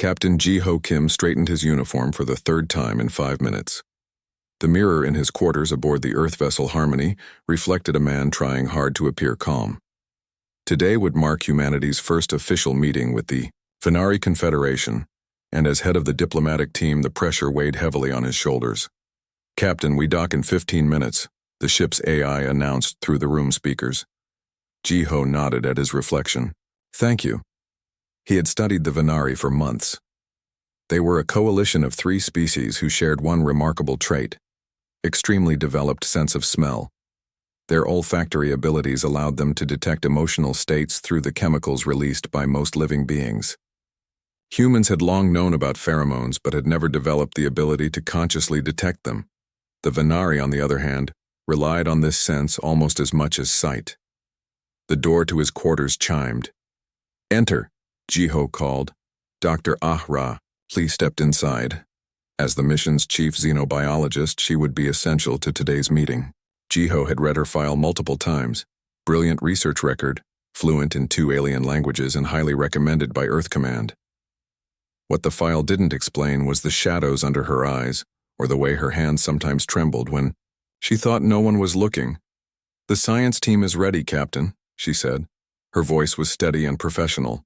Captain Ji-ho Kim straightened his uniform for the third time in 5 minutes. The mirror in his quarters aboard the Earth vessel Harmony reflected a man trying hard to appear calm. Today would mark humanity's first official meeting with the Venari Confederation, and as head of the diplomatic team, the pressure weighed heavily on his shoulders. "Captain, we dock in 15 minutes, the ship's AI announced through the room speakers. Ji-ho nodded at his reflection. Thank you. He had studied the Venari for months. They were a coalition of 3 species who shared one remarkable trait: extremely developed sense of smell. Their olfactory abilities allowed them to detect emotional states through the chemicals released by most living beings. Humans had long known about pheromones but had never developed the ability to consciously detect them. The Venari, on the other hand, relied on this sense almost as much as sight. The door to his quarters chimed. "Enter," Ji-ho called. Dr. Ahra Lee stepped inside. As the mission's chief xenobiologist, she would be essential to today's meeting. Ji-ho had read her file multiple times. Brilliant research record, fluent in 2 alien languages and highly recommended by Earth Command. What the file didn't explain was the shadows under her eyes, or the way her hands sometimes trembled when she thought no one was looking. "The science team is ready, Captain," she said. Her voice was steady and professional.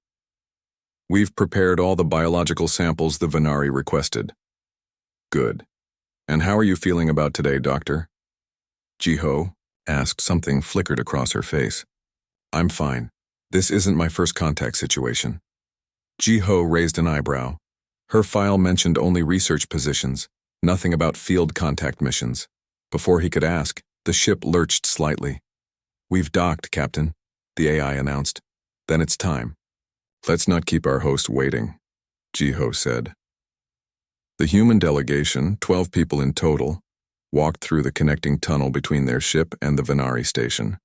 "We've prepared all the biological samples the Venari requested." "Good. And how are you feeling about today, Doctor?" Ji-ho asked. Something flickered across her face. "I'm fine. This isn't my first contact situation." Ji-ho raised an eyebrow. Her file mentioned only research positions, nothing about field contact missions. Before he could ask, the ship lurched slightly. "We've docked, Captain," the AI announced. "Then it's time." "Let's not keep our host waiting," Ji-ho said. The human delegation, 12 people in total, walked through the connecting tunnel between their ship and the Venari station.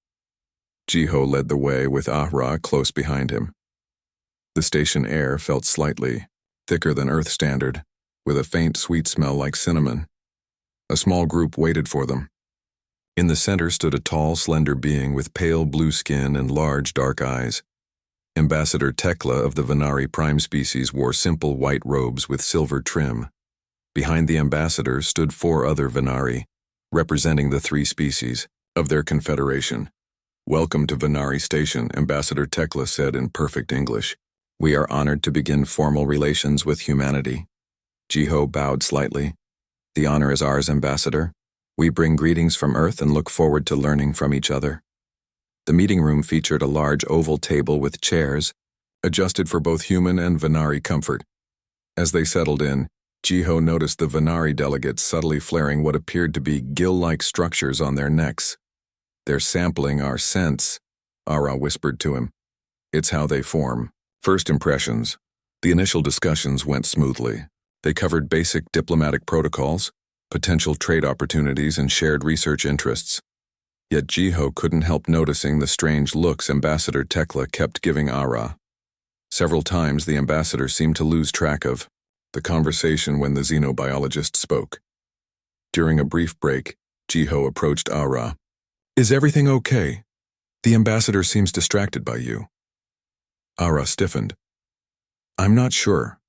Ji-ho led the way with Ahra close behind him. The station air felt slightly thicker than Earth standard, with a faint sweet smell like cinnamon. A small group waited for them. In the center stood a tall, slender being with pale blue skin and large, dark eyes. Ambassador Tekla of the Venari prime species wore simple white robes with silver trim. Behind the ambassador stood 4 other Venari, representing the 3 species of their confederation. "Welcome to Venari Station," Ambassador Tekla said in perfect English. "We are honored to begin formal relations with humanity." Ji-ho bowed slightly. "The honor is ours, Ambassador. We bring greetings from Earth and look forward to learning from each other." The meeting room featured a large oval table with chairs, adjusted for both human and Venari comfort. As they settled in, Ji-ho noticed the Venari delegates subtly flaring what appeared to be gill-like structures on their necks. "They're sampling our scents," Ahra whispered to him. "It's how they form." First impressions. The initial discussions went smoothly. They covered basic diplomatic protocols, potential trade opportunities, and shared research interests. Yet Ji-ho couldn't help noticing the strange looks Ambassador Tekla kept giving Ahra. Several times the ambassador seemed to lose track of the conversation when the xenobiologist spoke. During a brief break, Ji-ho approached Ahra. "Is everything okay? The ambassador seems distracted by you." Ahra stiffened. "I'm not sure.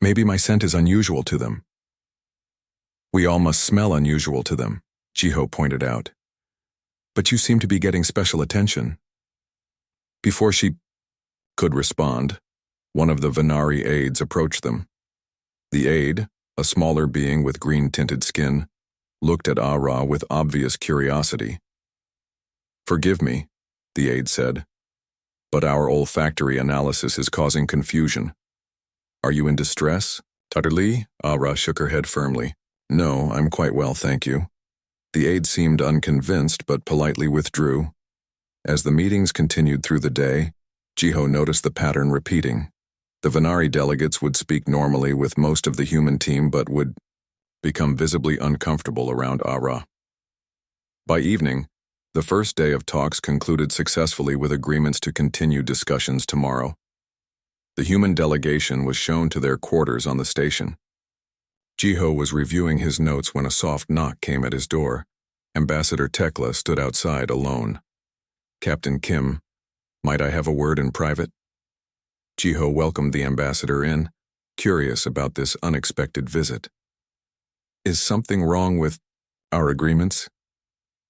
Maybe my scent is unusual to them." "We all must smell unusual to them," Ji-ho pointed out. "But you seem to be getting special attention." Before she could respond, one of the Venari aides approached them. The aide, a smaller being with green-tinted skin, looked at Ahra with obvious curiosity. "Forgive me," the aide said, "but our olfactory analysis is causing confusion. Are you in distress, Dr. Lee?" Ahra shook her head firmly. "No, I'm quite well, thank you." The aide seemed unconvinced but politely withdrew. As the meetings continued through the day, Ji-ho noticed the pattern repeating. The Venari delegates would speak normally with most of the human team but would become visibly uncomfortable around Ahra. By evening, the first day of talks concluded successfully with agreements to continue discussions tomorrow. The human delegation was shown to their quarters on the station. Ji-ho was reviewing his notes when a soft knock came at his door. Ambassador Tekla stood outside alone. "Captain Kim, might I have a word in private?" Ji-ho welcomed the ambassador in. curious about this unexpected visit. Is something wrong with our agreements?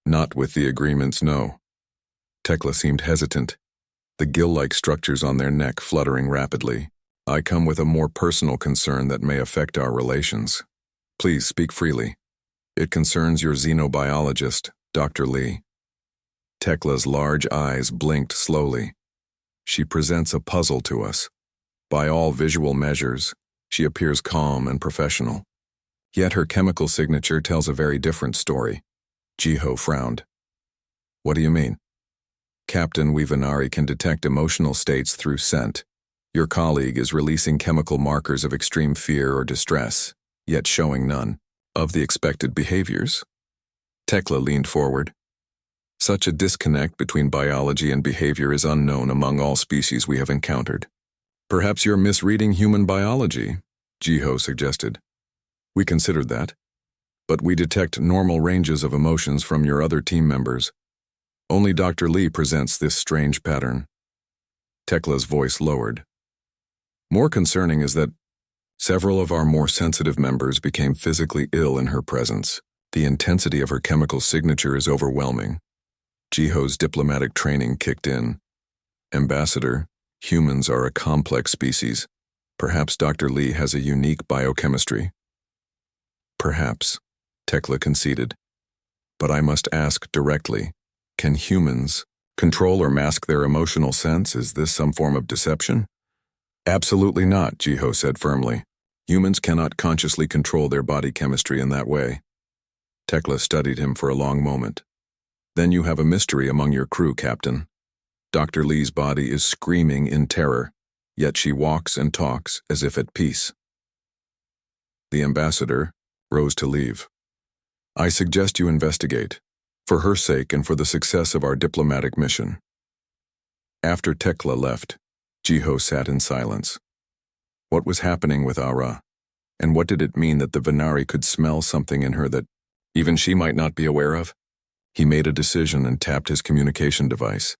Not with the agreements, no. Tekla seemed hesitant, the gill-like structures on their neck fluttering rapidly. I come with a more personal concern that may affect our relations. Please speak freely. It concerns your xenobiologist, Dr. Lee. Tekla's large eyes blinked slowly. She presents a puzzle to us. By all visual measures, she appears calm and professional. Yet her chemical signature tells a very different story. Jiho frowned. What do you mean? Captain, we Venari can detect emotional states through scent. Your colleague is releasing chemical markers of extreme fear or distress, yet showing none of the expected behaviors. Tekla leaned forward. Such a disconnect between biology and behavior is unknown among all species we have encountered. Perhaps you're misreading human biology, Jiho suggested. We considered that, but we detect normal ranges of emotions from your other team members. Only Dr. Lee presents this strange pattern. Tekla's voice lowered. More concerning is that several of our more sensitive members became physically ill in her presence. The intensity of her chemical signature is overwhelming. Jiho's diplomatic training kicked in. Ambassador, humans are a complex species. Perhaps Dr. Lee has a unique biochemistry. Perhaps, Tekla conceded. But I must ask directly, can humans control or mask their emotional sense? Is this some form of deception? Absolutely not, Jiho said firmly. Humans cannot consciously control their body chemistry in that way. Tekla studied him for a long moment. Then you have a mystery among your crew, Captain. Dr. Lee's body is screaming in terror, yet she walks and talks as if at peace. The ambassador rose to leave. I suggest you investigate, for her sake and for the success of our diplomatic mission. After Tekla left, Jiho sat in silence. What was happening with Ara, and what did it mean that the Venari could smell something in her that even she might not be aware of? He made a decision and tapped his communication device.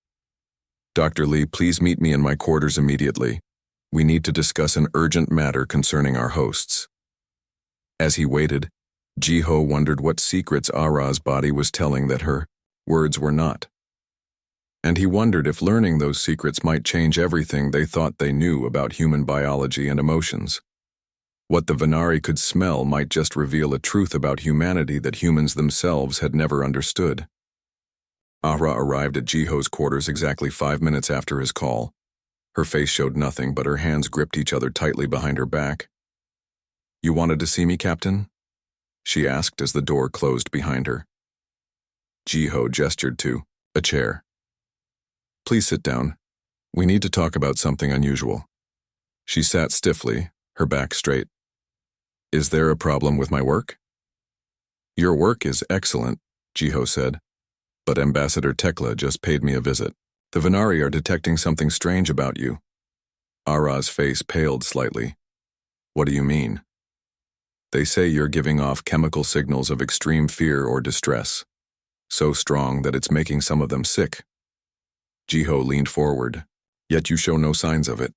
Dr. Lee, please meet me in my quarters immediately. We need to discuss an urgent matter concerning our hosts. As he waited, Jiho wondered what secrets Ara's body was telling that her words were not. And he wondered if learning those secrets might change everything they thought they knew about human biology and emotions. What the Venari could smell might just reveal a truth about humanity that humans themselves had never understood. Ara arrived at Jiho's quarters exactly 5 minutes after his call. Her face showed nothing, but her hands gripped each other tightly behind her back. You wanted to see me, Captain? She asked as the door closed behind her. Jiho gestured to a chair. Please sit down. We need to talk about something unusual. She sat stiffly, her back straight. Is there a problem with my work? Your work is excellent, Jiho said, but Ambassador Tekla just paid me a visit. The Venari are detecting something strange about you. Ara's face paled slightly. What do you mean? They say you're giving off chemical signals of extreme fear or distress, so strong that it's making some of them sick. Jiho leaned forward. Yet you show no signs of it.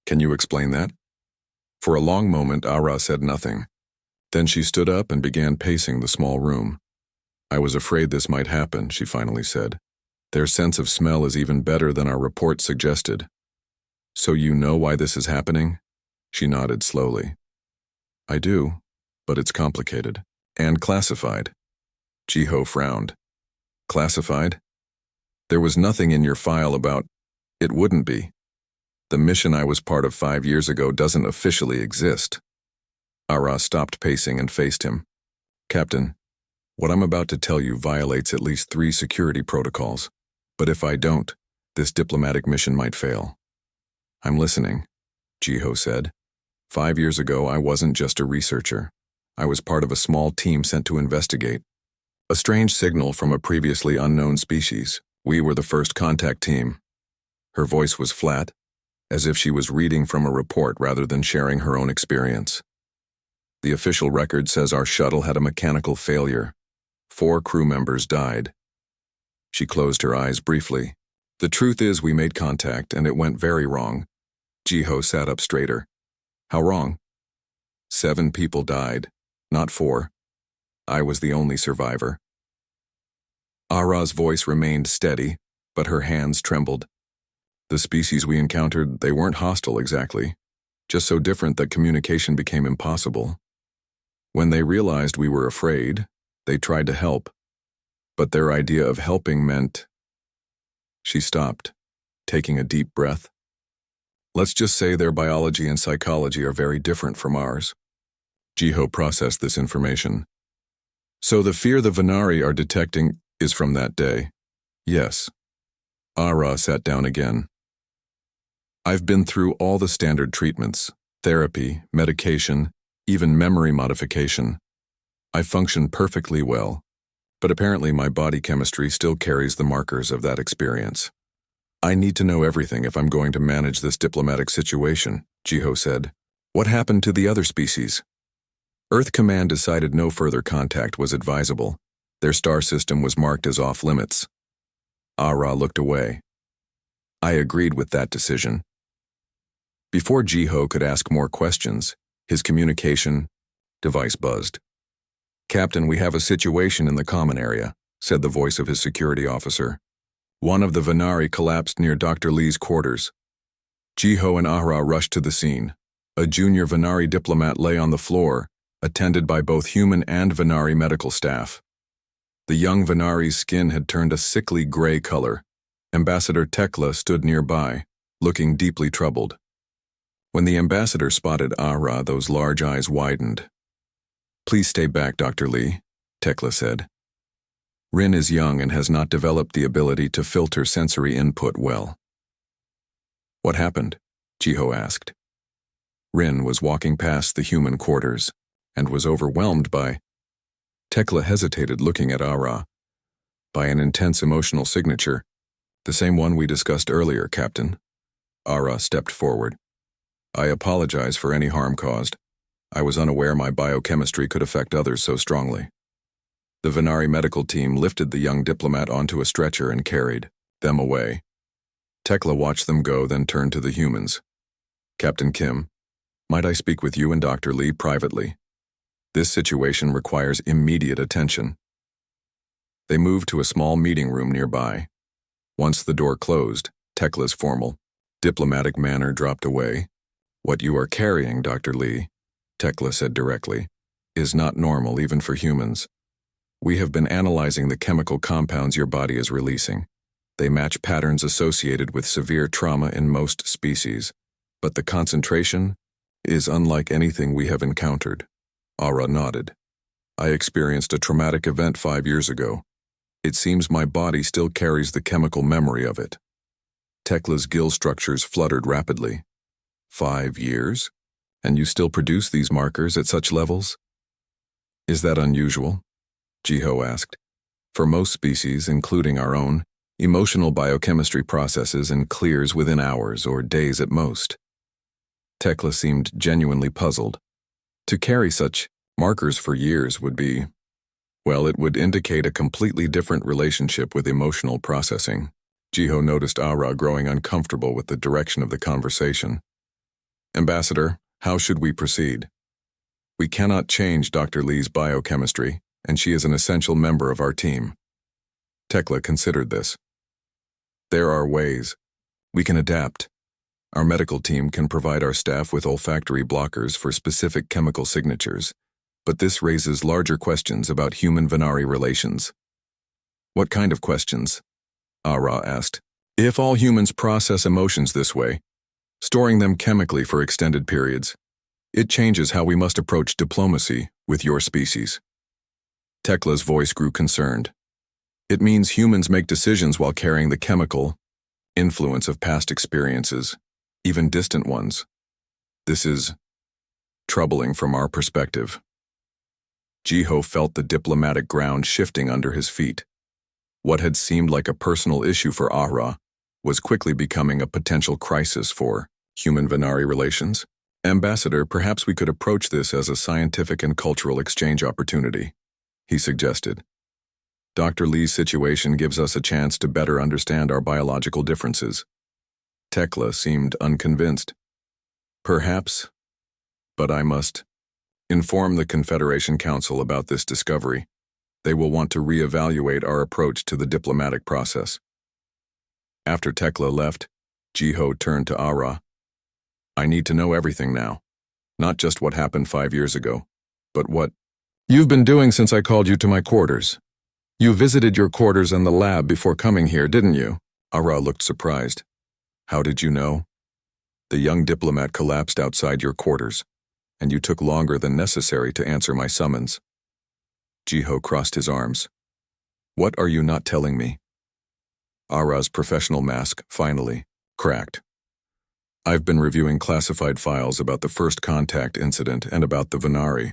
Can you explain that? For a long moment, Ara said nothing. Then she stood up and began pacing the small room. I was afraid this might happen, she finally said. Their sense of smell is even better than our report suggested. So you know why this is happening? She nodded slowly. I do, but it's complicated. And classified. Jiho frowned. Classified? There was nothing in your file about... It wouldn't be. The mission I was part of 5 years ago doesn't officially exist. Ara stopped pacing and faced him. Captain, what I'm about to tell you violates at least 3 security protocols. But if I don't, this diplomatic mission might fail. I'm listening, Jiho said. 5 years ago, I wasn't just a researcher. I was part of a small team sent to investigate. A strange signal from a previously unknown species. We were the first contact team. Her voice was flat, as if she was reading from a report rather than sharing her own experience. The official record says our shuttle had a mechanical failure. 4 crew members died. She closed her eyes briefly. The truth is we made contact and it went very wrong. Jiho sat up straighter. How wrong? 7 people died, not 4. I was the only survivor. Ara's voice remained steady, but her hands trembled. The species we encountered, they weren't hostile exactly, just so different that communication became impossible. When they realized we were afraid, they tried to help, but their idea of helping meant... She stopped, taking a deep breath. Let's just say their biology and psychology are very different from ours. Jiho processed this information. So the fear the Venari are detecting is from that day? Yes. Ara sat down again. I've been through all the standard treatments, therapy, medication, even memory modification. I function perfectly well, but apparently my body chemistry still carries the markers of that experience. I need to know everything if I'm going to manage this diplomatic situation, Jiho said. What happened to the other species? Earth Command decided no further contact was advisable. Their star system was marked as off-limits. Ara looked away. I agreed with that decision. Before Jiho could ask more questions, his communication device buzzed. Captain, we have a situation in the common area, said the voice of his security officer. One of the Venari collapsed near Dr. Lee's quarters. Jiho and Ara rushed to the scene. A junior Venari diplomat lay on the floor, attended by both human and Venari medical staff. The young Venari's skin had turned a sickly gray color. Ambassador Tekla stood nearby, looking deeply troubled. When the ambassador spotted Ara, those large eyes widened. Please stay back, Dr. Lee, Tekla said. Rin is young and has not developed the ability to filter sensory input well. What happened? Jiho asked. Rin was walking past the human quarters and was overwhelmed by... Tekla hesitated, looking at Ara. By an intense emotional signature, the same one we discussed earlier, Captain. Ara stepped forward. I apologize for any harm caused. I was unaware my biochemistry could affect others so strongly. The Venari medical team lifted the young diplomat onto a stretcher and carried them away. Tekla watched them go, then turned to the humans. Captain Kim, might I speak with you and Dr. Lee privately? This situation requires immediate attention. They moved to a small meeting room nearby. Once the door closed, Tekla's formal, diplomatic manner dropped away. What you are carrying, Dr. Lee, Tekla said directly, is not normal even for humans. We have been analyzing the chemical compounds your body is releasing. They match patterns associated with severe trauma in most species, but the concentration is unlike anything we have encountered. Ara nodded. I experienced a traumatic event 5 years ago. It seems my body still carries the chemical memory of it. Tekla's gill structures fluttered rapidly. 5 years? And you still produce these markers at such levels? Is that unusual? Jiho asked. For most species, including our own, emotional biochemistry processes and clears within hours or days at most. Tekla seemed genuinely puzzled. To carry such markers for years would be, well, it would indicate a completely different relationship with emotional processing. Jiho noticed Ara growing uncomfortable with the direction of the conversation. Ambassador, how should we proceed? We cannot change Dr. Lee's biochemistry, and she is an essential member of our team. Tekla considered this. There are ways. We can adapt. Our medical team can provide our staff with olfactory blockers for specific chemical signatures, but this raises larger questions about human-Venari relations. What kind of questions? Ara asked. If all humans process emotions this way, storing them chemically for extended periods, it changes how we must approach diplomacy with your species. Tekla's voice grew concerned. It means humans make decisions while carrying the chemical influence of past experiences, even distant ones. This is troubling from our perspective. Jiho felt the diplomatic ground shifting under his feet. What had seemed like a personal issue for Ara was quickly becoming a potential crisis for human-Venari relations. Ambassador, perhaps we could approach this as a scientific and cultural exchange opportunity, he suggested. Dr. Lee's situation gives us a chance to better understand our biological differences. Tekla seemed unconvinced. Perhaps, but I must Inform the Confederation Council about this discovery. They will want to reevaluate our approach to the diplomatic process. After Tekla left, Jiho turned to Ara. I need to know everything now. Not just what happened 5 years ago, but what you've been doing since I called you to my quarters. You visited your quarters and the lab before coming here, didn't you? Ara looked surprised. How did you know? The young diplomat collapsed outside your quarters, and you took longer than necessary to answer my summons. Jiho crossed his arms. What are you not telling me? Ara's professional mask finally cracked. I've been reviewing classified files about the first contact incident and about the Venari.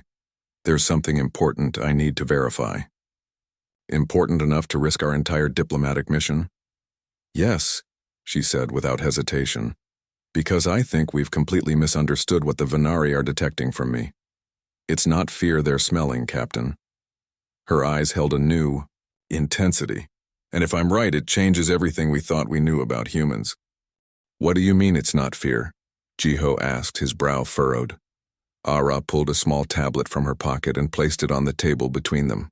There's something important I need to verify. Important enough to risk our entire diplomatic mission? Yes, she said without hesitation, because I think we've completely misunderstood what the Venari are detecting from me. It's not fear they're smelling, Captain. Her eyes held a new intensity, and if I'm right, it changes everything we thought we knew about humans. What do you mean it's not fear? Jiho asked, his brow furrowed. Ara pulled a small tablet from her pocket and placed it on the table between them.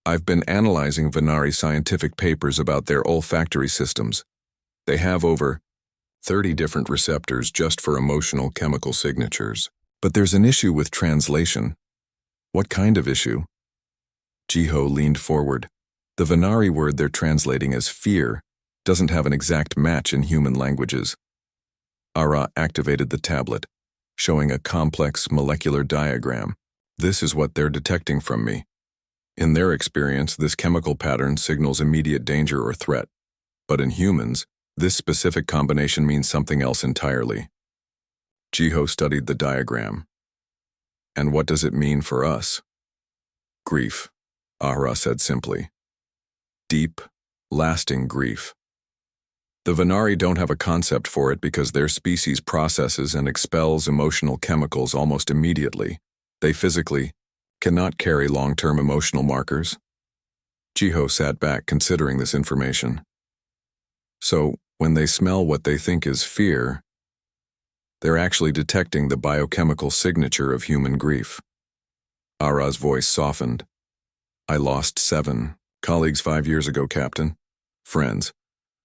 I've been analyzing Venari scientific papers about their olfactory systems. They have over 30 different receptors just for emotional chemical signatures. But there's an issue with translation. What kind of issue? Jiho leaned forward. The Venari word they're translating as fear doesn't have an exact match in human languages. Ara activated the tablet, showing a complex molecular diagram. This is what they're detecting from me. In their experience, this chemical pattern signals immediate danger or threat. But in humans, this specific combination means something else entirely. Jiho studied the diagram. And what does it mean for us? Grief, Ara said simply. Deep, lasting grief. The Venari don't have a concept for it because their species processes and expels emotional chemicals almost immediately. They physically cannot carry long-term emotional markers. Jiho sat back considering this information. So, when they smell what they think is fear, they're actually detecting the biochemical signature of human grief. Ara's voice softened. I lost 7 colleagues 5 years ago, Captain. Friends.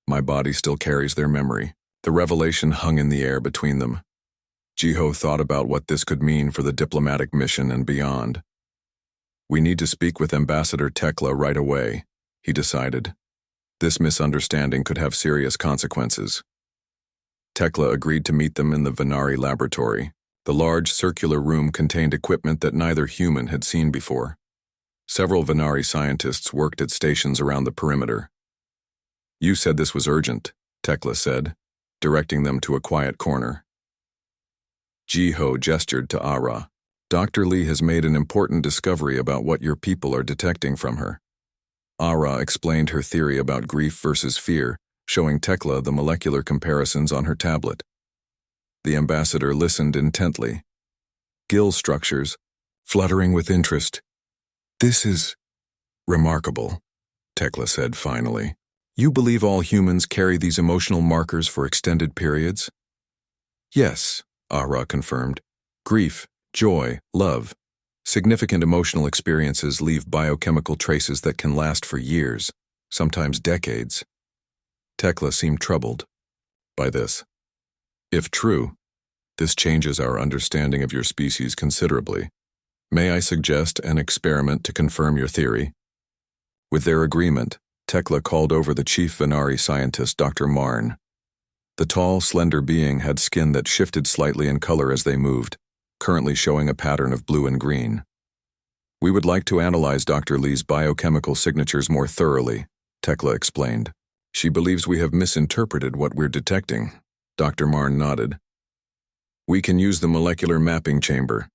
My body still carries their memory. The revelation hung in the air between them. Jiho thought about what this could mean for the diplomatic mission and beyond. We need to speak with Ambassador Tekla right away, he decided. This misunderstanding could have serious consequences. Tekla agreed to meet them in the Venari laboratory. The large circular room contained equipment that neither human had seen before. Several Venari scientists worked at stations around the perimeter. You said this was urgent, Tekla said, directing them to a quiet corner. Jiho gestured to Ara. Dr. Lee has made an important discovery about what your people are detecting from her. Ara explained her theory about grief versus fear, showing Tekla the molecular comparisons on her tablet. The ambassador listened intently. Gill structures, fluttering with interest. This is remarkable, Tekla said finally. You believe all humans carry these emotional markers for extended periods? Yes, Ara confirmed. Grief, joy, love. Significant emotional experiences leave biochemical traces that can last for years, sometimes decades. Tekla seemed troubled by this. If true, this changes our understanding of your species considerably. May I suggest an experiment to confirm your theory? With their agreement, Tekla called over the chief Venari scientist, Dr. Marn. The tall, slender being had skin that shifted slightly in color as they moved, currently showing a pattern of blue and green. We would like to analyze Dr. Lee's biochemical signatures more thoroughly, Tekla explained. She believes we have misinterpreted what we're detecting. Dr. Marn nodded. We can use the molecular mapping chamber.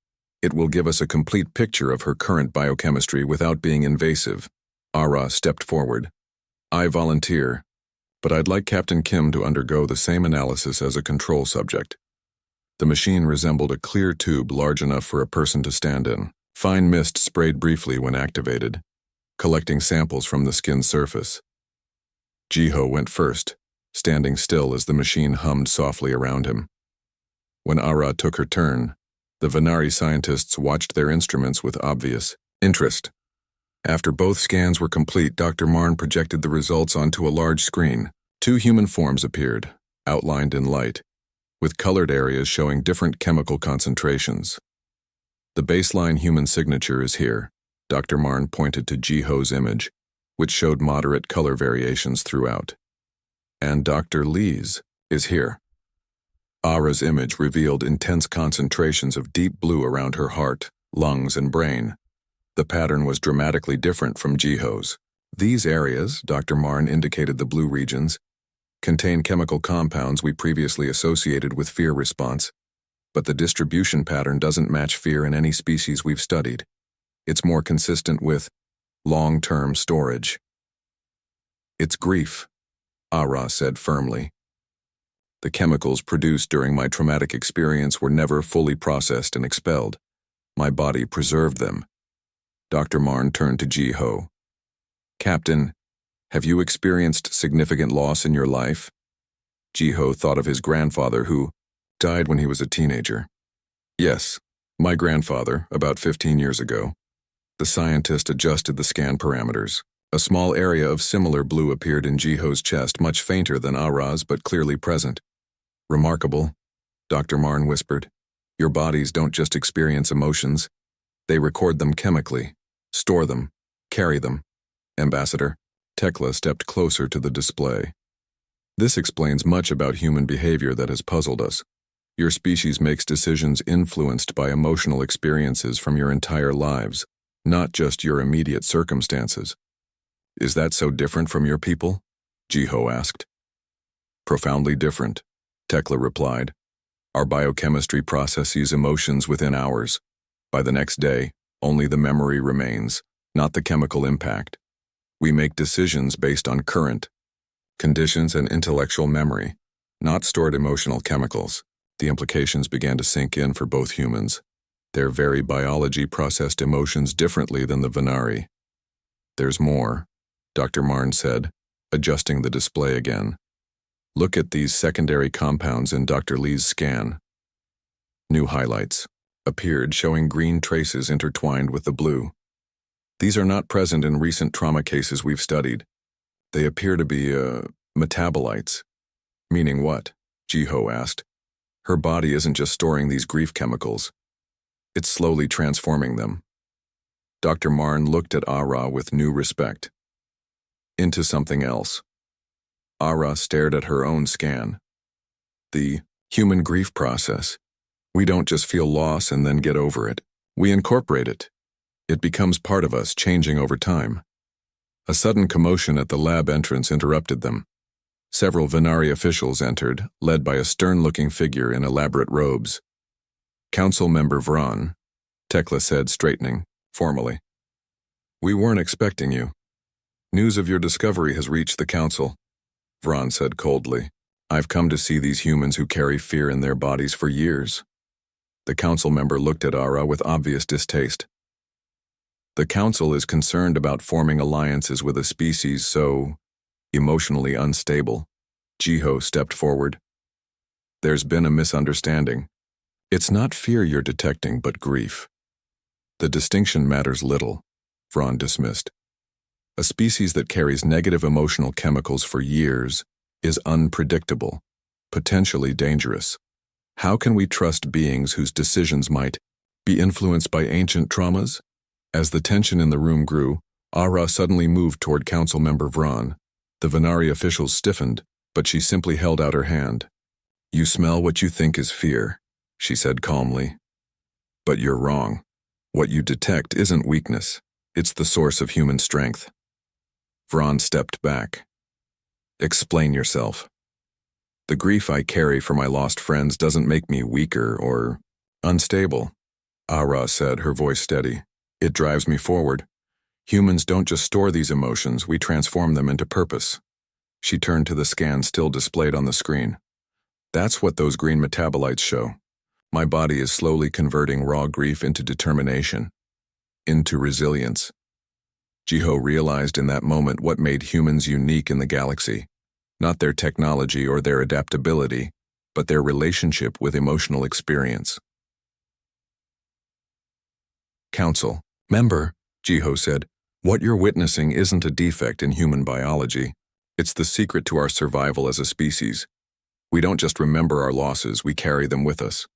It will give us a complete picture of her current biochemistry without being invasive. Ara stepped forward. I volunteer, but I'd like Captain Kim to undergo the same analysis as a control subject. The machine resembled a clear tube large enough for a person to stand in. Fine mist sprayed briefly when activated, collecting samples from the skin's surface. Jiho went first, standing still as the machine hummed softly around him. When Ara took her turn, The Venari scientists watched their instruments with obvious interest. After both scans were complete, Dr. Marn projected the results onto a large screen. 2 human forms appeared, outlined in light, with colored areas showing different chemical concentrations. The baseline human signature is here. Dr. Marn pointed to Jiho's image, which showed moderate color variations throughout. And Dr. Lee's is here. Ara's image revealed intense concentrations of deep blue around her heart, lungs, and brain. The pattern was dramatically different from Jiho's. These areas, Dr. Marn indicated the blue regions, contain chemical compounds we previously associated with fear response, but the distribution pattern doesn't match fear in any species we've studied. It's more consistent with long-term storage. It's grief, Ara said firmly. The chemicals produced during my traumatic experience were never fully processed and expelled. My body preserved them. Dr. Marn turned to Jiho. Captain, have you experienced significant loss in your life? Jiho thought of his grandfather who died when he was a teenager. Yes, my grandfather, about 15 years ago. The scientist adjusted the scan parameters. A small area of similar blue appeared in Jiho's chest, much fainter than Ara's but clearly present. Remarkable, Dr. Marn whispered. Your bodies don't just experience emotions. They record them chemically, store them, carry them. Ambassador, Tekla stepped closer to the display. This explains much about human behavior that has puzzled us. Your species makes decisions influenced by emotional experiences from your entire lives, not just your immediate circumstances. Is that so different from your people? Jiho asked. Profoundly different, Tekla replied. Our biochemistry processes emotions within hours. By the next day, only the memory remains, not the chemical impact. We make decisions based on current conditions and intellectual memory, not stored emotional chemicals. The implications began to sink in for both humans. Their very biology processed emotions differently than the Venari. There's more, Dr. Marn said, adjusting the display again. Look at these secondary compounds in Dr. Lee's scan. New highlights appeared showing green traces intertwined with the blue. These are not present in recent trauma cases we've studied. They appear to be, metabolites. Meaning what? Jiho asked. Her body isn't just storing these grief chemicals. It's slowly transforming them. Dr. Marn looked at Ara with new respect. Into something else. Ara stared at her own scan. The human grief process. We don't just feel loss and then get over it. We incorporate it. It becomes part of us, changing over time. A sudden commotion at the lab entrance interrupted them. Several Venari officials entered, led by a stern-looking figure in elaborate robes. Council Member Vron, Tekla said, straightening, formally. We weren't expecting you. News of your discovery has reached the council, Vron said coldly. I've come to see these humans who carry fear in their bodies for years. The council member looked at Ara with obvious distaste. The council is concerned about forming alliances with a species so emotionally unstable. Jiho stepped forward. There's been a misunderstanding. It's not fear you're detecting, but grief. The distinction matters little, Vron dismissed. A species that carries negative emotional chemicals for years is unpredictable, potentially dangerous. How can we trust beings whose decisions might be influenced by ancient traumas? As the tension in the room grew, Ara suddenly moved toward Council Member Vron. The Venari officials stiffened, but she simply held out her hand. You smell what you think is fear, she said calmly. But you're wrong. What you detect isn't weakness. It's the source of human strength. Vron stepped back. Explain yourself. The grief I carry for my lost friends doesn't make me weaker or unstable, Ara said, her voice steady. It drives me forward. Humans don't just store these emotions, we transform them into purpose. She turned to the scan still displayed on the screen. That's what those green metabolites show. My body is slowly converting raw grief into determination, into resilience. Jiho realized in that moment what made humans unique in the galaxy. Not their technology or their adaptability, but their relationship with emotional experience. Council. Member, Jiho said, what you're witnessing isn't a defect in human biology. It's the secret to our survival as a species. We don't just remember our losses, we carry them with us.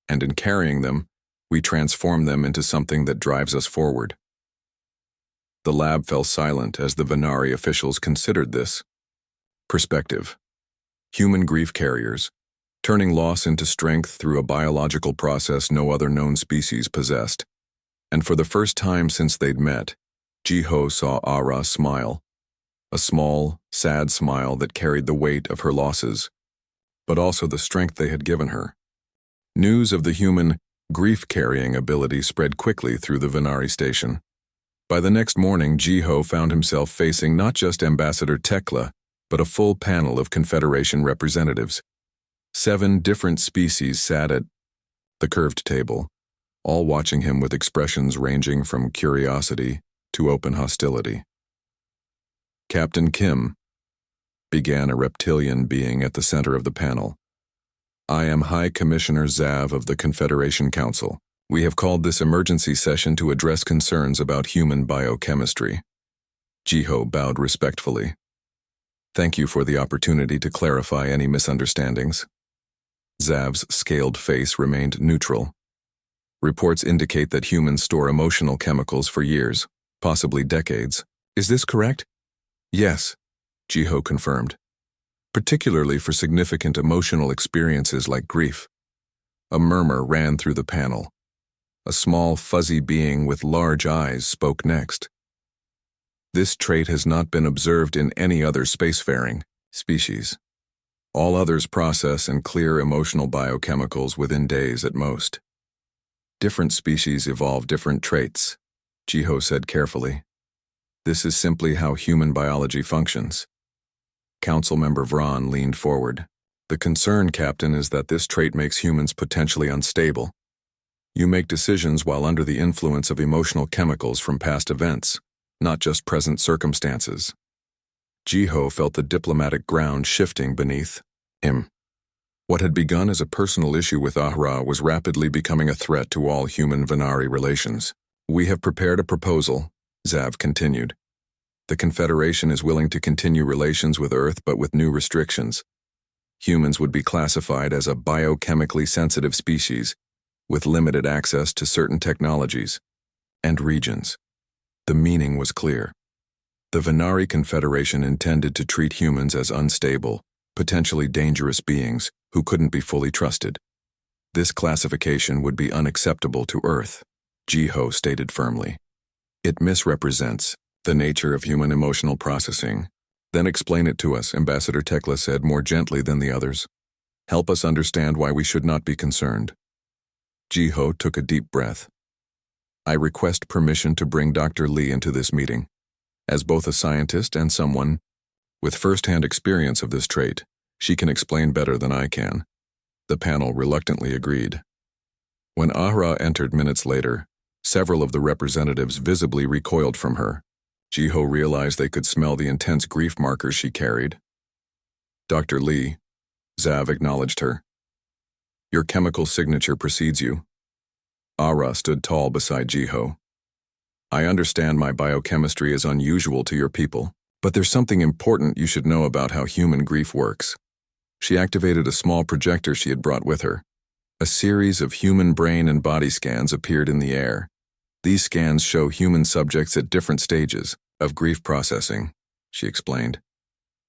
And in carrying them, we transform them into something that drives us forward. The lab fell silent as the Venari officials considered this. Perspective. Human grief carriers, turning loss into strength through a biological process no other known species possessed. And for the first time since they'd met, Jiho saw Ara smile. A small, sad smile that carried the weight of her losses, but also the strength they had given her. News of the human grief-carrying ability spread quickly through the Venari station. By the next morning, Jiho found himself facing not just Ambassador Tekla, but a full panel of Confederation representatives. 7 different species sat at the curved table, all watching him with expressions ranging from curiosity to open hostility. Captain Kim, began a reptilian being at the center of the panel. I am High Commissioner Zav of the Confederation Council. We have called this emergency session to address concerns about human biochemistry. Jiho bowed respectfully. Thank you for the opportunity to clarify any misunderstandings. Zav's scaled face remained neutral. Reports indicate that humans store emotional chemicals for years, possibly decades. Is this correct? Yes, Jiho confirmed. Particularly for significant emotional experiences like grief. A murmur ran through the panel. A small, fuzzy being with large eyes spoke next. This trait has not been observed in any other spacefaring species. All others process and clear emotional biochemicals within days at most. Different species evolve different traits, Jiho said carefully. This is simply how human biology functions. Council member Vron leaned forward. The concern, Captain, is that this trait makes humans potentially unstable. You make decisions while under the influence of emotional chemicals from past events, not just present circumstances. Jiho felt the diplomatic ground shifting beneath him. What had begun as a personal issue with Ahra was rapidly becoming a threat to all human-Venari relations. We have prepared a proposal, Zav continued. The Confederation is willing to continue relations with Earth but with new restrictions. Humans would be classified as a biochemically sensitive species, with limited access to certain technologies and regions. The meaning was clear. The Venari Confederation intended to treat humans as unstable, potentially dangerous beings who couldn't be fully trusted. This classification would be unacceptable to Earth, Jiho stated firmly. It misrepresents the nature of human emotional processing. Then explain it to us, Ambassador Tekla said more gently than the others. Help us understand why we should not be concerned. Jiho took a deep breath. I request permission to bring Dr. Lee into this meeting. As both a scientist and someone with first-hand experience of this trait, she can explain better than I can. The panel reluctantly agreed. When Ahra entered minutes later, several of the representatives visibly recoiled from her. Jiho realized they could smell the intense grief markers she carried. Dr. Lee, Zav acknowledged her. Your chemical signature precedes you. Ahra stood tall beside Jiho. I understand my biochemistry is unusual to your people, but there's something important you should know about how human grief works. She activated a small projector she had brought with her. A series of human brain and body scans appeared in the air. These scans show human subjects at different stages of grief processing, she explained.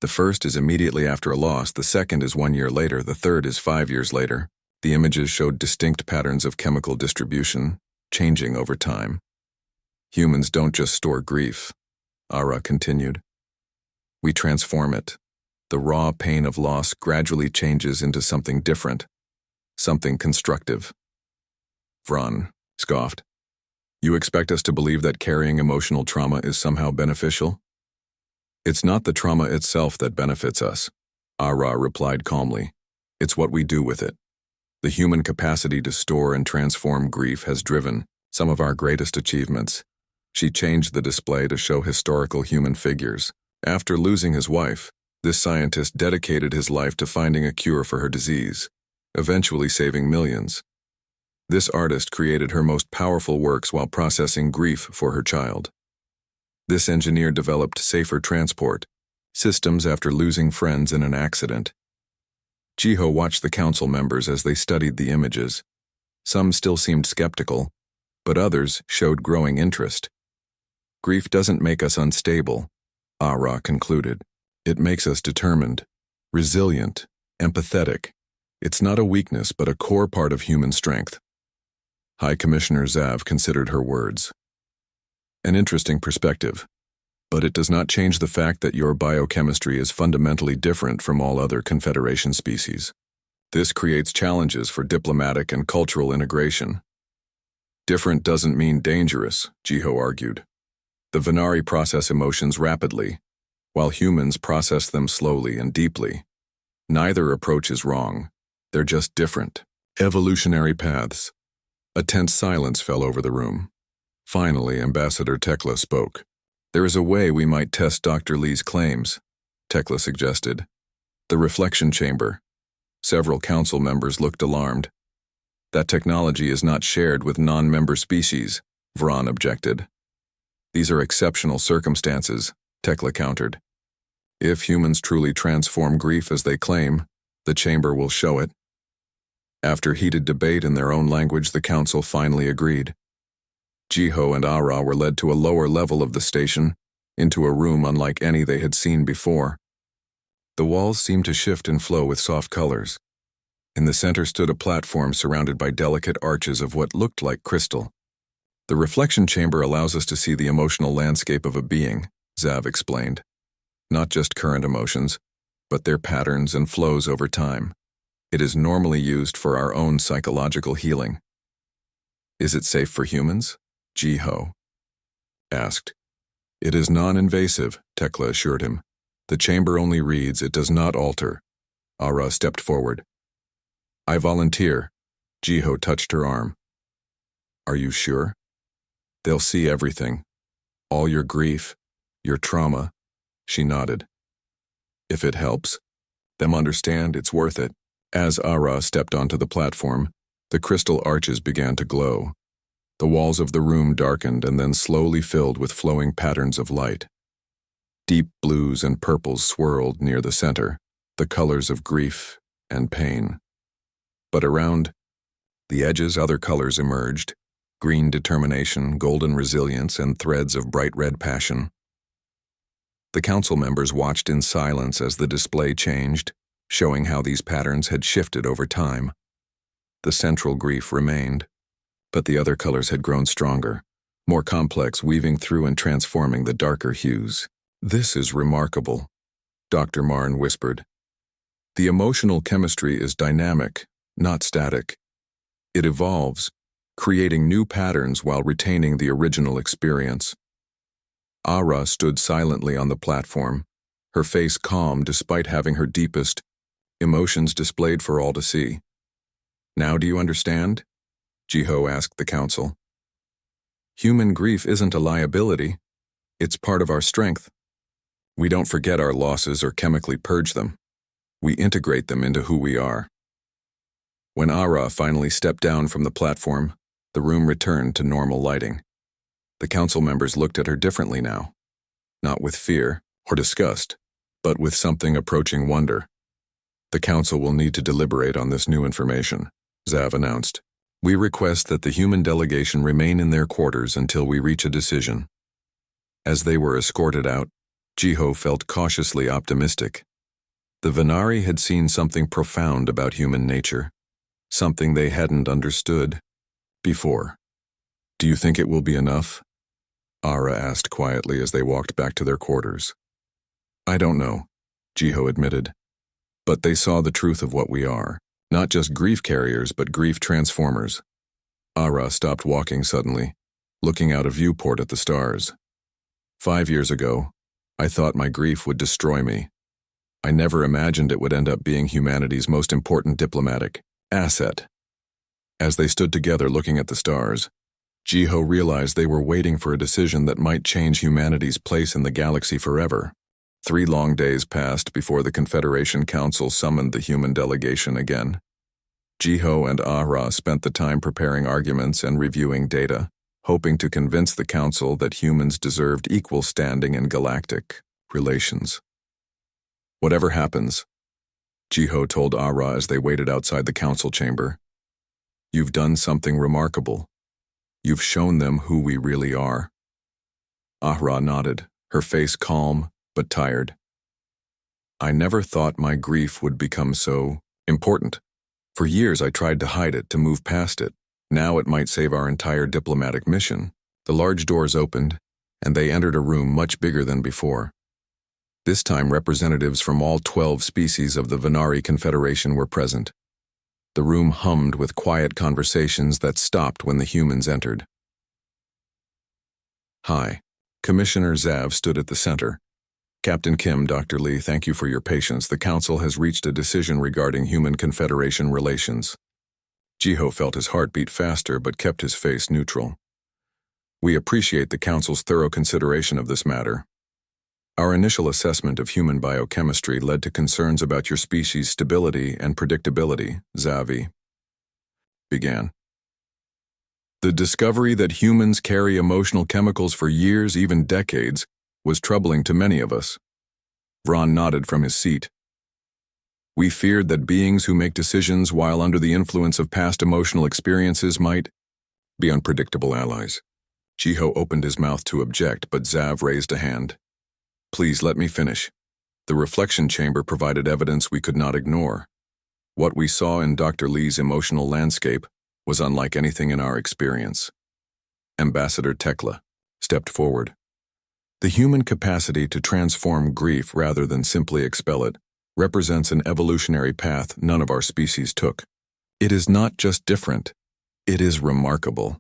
The first is immediately after a loss, the second is 1 year later, the third is 5 years later. The images showed distinct patterns of chemical distribution, changing over time. Humans don't just store grief, Ara continued. We transform it. The raw pain of loss gradually changes into something different, something constructive. Vron scoffed. You expect us to believe that carrying emotional trauma is somehow beneficial? It's not the trauma itself that benefits us, Ara replied calmly. It's what we do with it. The human capacity to store and transform grief has driven some of our greatest achievements. She changed the display to show historical human figures. After losing his wife, this scientist dedicated his life to finding a cure for her disease, eventually saving millions. This artist created her most powerful works while processing grief for her child. This engineer developed safer transport systems after losing friends in an accident. Jiho watched the council members as they studied the images. Some still seemed skeptical, but others showed growing interest. Grief doesn't make us unstable, Ara concluded. It makes us determined, resilient, empathetic. It's not a weakness but a core part of human strength. High Commissioner Zav considered her words. An interesting perspective, but it does not change the fact that your biochemistry is fundamentally different from all other Confederation species. This creates challenges for diplomatic and cultural integration. Different doesn't mean dangerous, Jiho argued. The Venari process emotions rapidly, while humans process them slowly and deeply. Neither approach is wrong. They're just different. Evolutionary paths. A tense silence fell over the room. Finally, Ambassador Tekla spoke. There is a way we might test Dr. Lee's claims, Tekla suggested. The reflection chamber. Several council members looked alarmed. That technology is not shared with non-member species, Vron objected. These are exceptional circumstances, Tekla countered. If humans truly transform grief as they claim, the chamber will show it. After heated debate in their own language, the council finally agreed. Jiho and Ara were led to a lower level of the station, into a room unlike any they had seen before. The walls seemed to shift and flow with soft colors. In the center stood a platform surrounded by delicate arches of what looked like crystal. The reflection chamber allows us to see the emotional landscape of a being, Zav explained. Not just current emotions, but their patterns and flows over time. It is normally used for our own psychological healing. Is it safe for humans? Jiho asked. It is non-invasive, Tekla assured him. The chamber only reads, it does not alter. Ara stepped forward. I volunteer. Jiho touched her arm. Are you sure? They'll see everything. All your grief, your trauma. She nodded. If it helps, them understand it's worth it. As Ara stepped onto the platform, the crystal arches began to glow. The walls of the room darkened and then slowly filled with flowing patterns of light. Deep blues and purples swirled near the center, the colors of grief and pain. But around the edges, other colors emerged, green determination, golden resilience, and threads of bright red passion. The council members watched in silence as the display changed, showing how these patterns had shifted over time. The central grief remained, but the other colors had grown stronger, more complex, weaving through and transforming the darker hues. This is remarkable, Dr. Marn whispered. The emotional chemistry is dynamic, not static. It evolves, creating new patterns while retaining the original experience. Ara stood silently on the platform, her face calm despite having her deepest emotions displayed for all to see. Now do you understand? Jiho asked the council. Human grief isn't a liability. It's part of our strength. We don't forget our losses or chemically purge them. We integrate them into who we are. When Ara finally stepped down from the platform, the room returned to normal lighting. The council members looked at her differently now. Not with fear or disgust, but with something approaching wonder. The council will need to deliberate on this new information, Zav announced. We request that the human delegation remain in their quarters until we reach a decision. As they were escorted out, Jiho felt cautiously optimistic. The Venari had seen something profound about human nature, something they hadn't understood before. Do you think it will be enough? Ara asked quietly as they walked back to their quarters. I don't know, Jiho admitted. But they saw the truth of what we are, not just grief carriers but grief transformers. Ara stopped walking suddenly, looking out a viewport at the stars. 5 years ago, I thought my grief would destroy me. I never imagined it would end up being humanity's most important diplomatic asset. As they stood together looking at the stars, Jiho realized they were waiting for a decision that might change humanity's place in the galaxy forever. 3 long days passed before the Confederation Council summoned the human delegation again. Jiho and Ahra spent the time preparing arguments and reviewing data, hoping to convince the council that humans deserved equal standing in galactic relations. Whatever happens, Jiho told Ahra as they waited outside the council chamber, you've done something remarkable. You've shown them who we really are. Ahra nodded, her face calm but tired. I never thought my grief would become so important. For years I tried to hide it, to move past it. Now it might save our entire diplomatic mission. The large doors opened, and they entered a room much bigger than before. This time representatives from all 12 species of the Venari Confederation were present. The room hummed with quiet conversations that stopped when the humans entered. Hi. Commissioner Zav stood at the center. Captain Kim, Dr. Lee, thank you for your patience. The Council has reached a decision regarding Human Confederation relations. Jiho felt his heart beat faster but kept his face neutral. We appreciate the Council's thorough consideration of this matter. Our initial assessment of human biochemistry led to concerns about your species' stability and predictability, Zavi began. The discovery that humans carry emotional chemicals for years, even decades, was troubling to many of us. Vron nodded from his seat. We feared that beings who make decisions while under the influence of past emotional experiences might be unpredictable allies. Jiho opened his mouth to object, but Zav raised a hand. Please let me finish. The reflection chamber provided evidence we could not ignore. What we saw in Dr. Lee's emotional landscape was unlike anything in our experience. Ambassador Tekla stepped forward. The human capacity to transform grief rather than simply expel it represents an evolutionary path none of our species took. It is not just different, it is remarkable.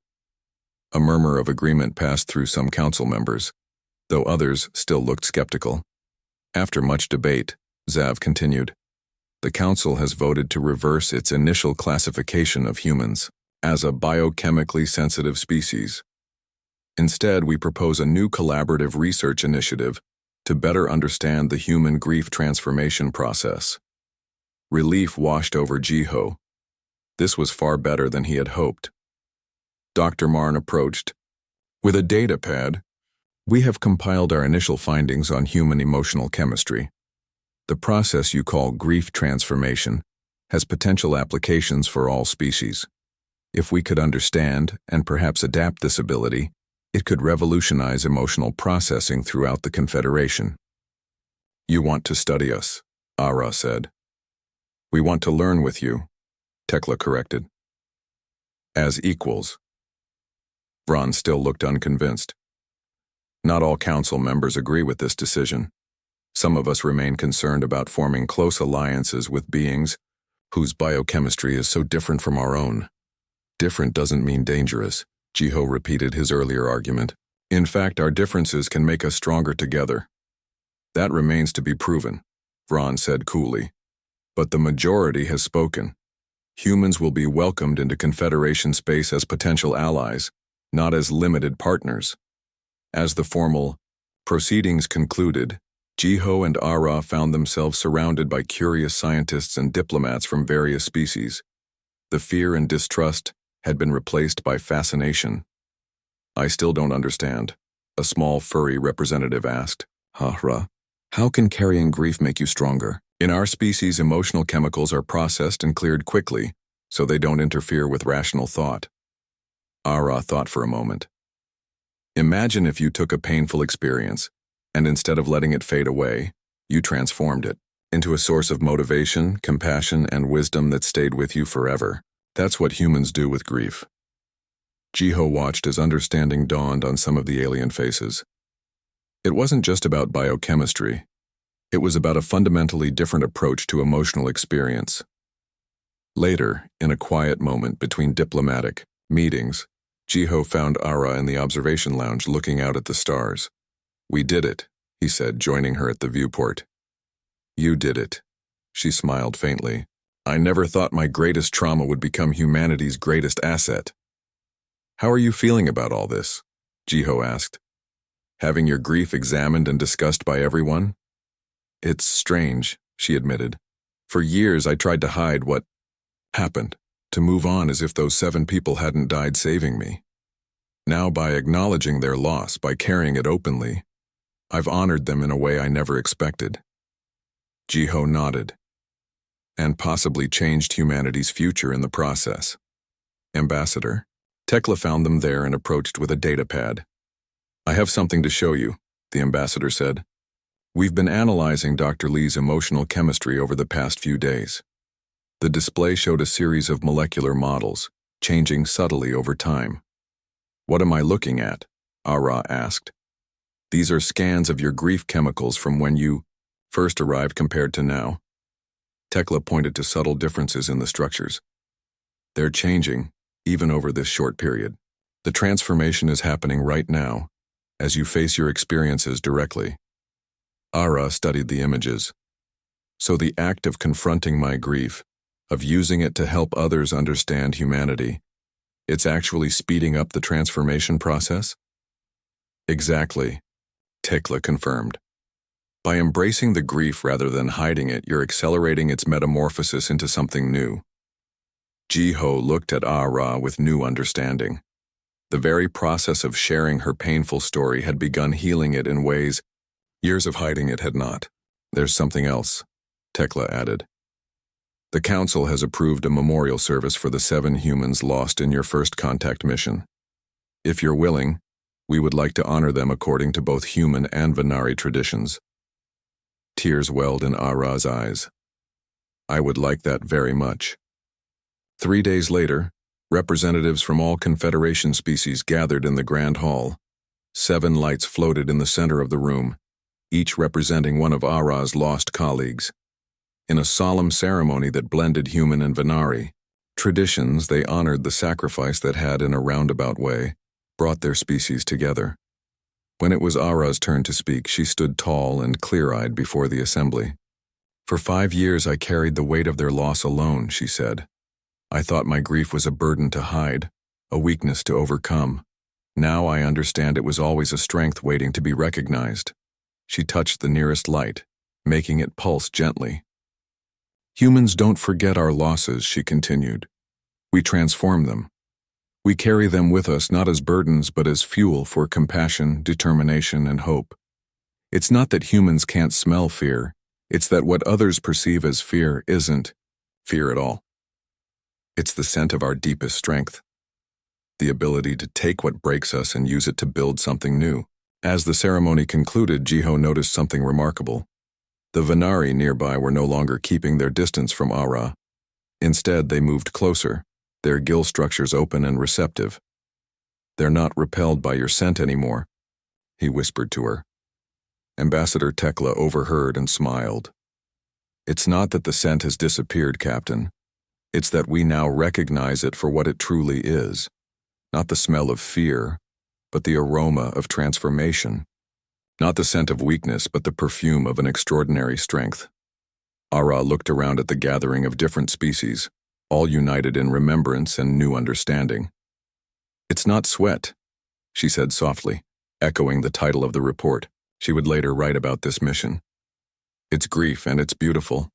A murmur of agreement passed through some council members, though others still looked skeptical. After much debate, Zav continued, the council has voted to reverse its initial classification of humans as a biochemically sensitive species. Instead, we propose a new collaborative research initiative to better understand the human grief transformation process. Relief washed over Jiho. This was far better than he had hoped. Dr. Marn approached. With a data pad, we have compiled our initial findings on human emotional chemistry. The process you call grief transformation has potential applications for all species. If we could understand and perhaps adapt this ability, it could revolutionize emotional processing throughout the Confederation. You want to study us, Ahra said. We want to learn with you, Tekla corrected. As equals. Vron still looked unconvinced. Not all council members agree with this decision. Some of us remain concerned about forming close alliances with beings whose biochemistry is so different from our own. Different doesn't mean dangerous. Jiho repeated his earlier argument. In fact, our differences can make us stronger together. That remains to be proven, Vron said coolly. But the majority has spoken. Humans will be welcomed into Confederation space as potential allies, not as limited partners. As the formal proceedings concluded, Jiho and Ahra found themselves surrounded by curious scientists and diplomats from various species. The fear and distrust had been replaced by fascination. I still don't understand, a small furry representative asked. Ahra, how can carrying grief make you stronger? In our species, emotional chemicals are processed and cleared quickly, so they don't interfere with rational thought. Ahra thought for a moment. Imagine if you took a painful experience, and instead of letting it fade away, you transformed it into a source of motivation, compassion, and wisdom that stayed with you forever. That's what humans do with grief. Jiho watched as understanding dawned on some of the alien faces. It wasn't just about biochemistry. It was about a fundamentally different approach to emotional experience. Later, in a quiet moment between diplomatic meetings, Jiho found Ahra in the observation lounge looking out at the stars. We did it, he said, joining her at the viewport. You did it. She smiled faintly. I never thought my greatest trauma would become humanity's greatest asset. How are you feeling about all this? Jiho asked. Having your grief examined and discussed by everyone? It's strange, she admitted. For years I tried to hide what happened. to move on as if those 7 people hadn't died saving me. Now, by acknowledging their loss, by carrying it openly, I've honored them in a way I never expected. Jiho nodded. And possibly changed humanity's future in the process. Ambassador, Tekla found them there and approached with a data pad. I have something to show you, the ambassador said. We've been analyzing Dr. Lee's emotional chemistry over the past few days. The display showed a series of molecular models, changing subtly over time. What am I looking at? Ara asked. These are scans of your grief chemicals from when you first arrived compared to now. Tekla pointed to subtle differences in the structures. They're changing, even over this short period. The transformation is happening right now, as you face your experiences directly. Ara studied the images. So the act of confronting my grief, of using it to help others understand humanity, it's actually speeding up the transformation process? Exactly, Tekla confirmed. By embracing the grief rather than hiding it, you're accelerating its metamorphosis into something new. Jiho looked at Ara with new understanding. The very process of sharing her painful story had begun healing it in ways years of hiding it had not. There's something else, Tekla added. The Council has approved a memorial service for the 7 humans lost in your first contact mission. If you're willing, we would like to honor them according to both human and Venari traditions. Tears welled in Ara's eyes. I would like that very much. 3 days later, representatives from all Confederation species gathered in the Grand Hall. 7 lights floated in the center of the room, each representing one of Ara's lost colleagues. In a solemn ceremony that blended human and Venari traditions, they honored the sacrifice that had, in a roundabout way, brought their species together. When it was Ara's turn to speak, she stood tall and clear-eyed before the assembly. For 5 years I carried the weight of their loss alone, she said. I thought my grief was a burden to hide, a weakness to overcome. Now I understand it was always a strength waiting to be recognized. She touched the nearest light, making it pulse gently. Humans don't forget our losses, she continued. We transform them. We carry them with us not as burdens but as fuel for compassion, determination, and hope. It's not that humans can't smell fear, it's that what others perceive as fear isn't fear at all. It's the scent of our deepest strength, the ability to take what breaks us and use it to build something new. As the ceremony concluded, Jiho noticed something remarkable. The Venari nearby were no longer keeping their distance from Ara. Instead, they moved closer, their gill structures open and receptive. They're not repelled by your scent anymore, he whispered to her. Ambassador Tekla overheard and smiled. It's not that the scent has disappeared, Captain. It's that we now recognize it for what it truly is. Not the smell of fear, but the aroma of transformation. Not the scent of weakness, but the perfume of an extraordinary strength. Ara looked around at the gathering of different species, all united in remembrance and new understanding. It's not sweat, she said softly, echoing the title of the report she would later write about this mission. It's grief, and it's beautiful.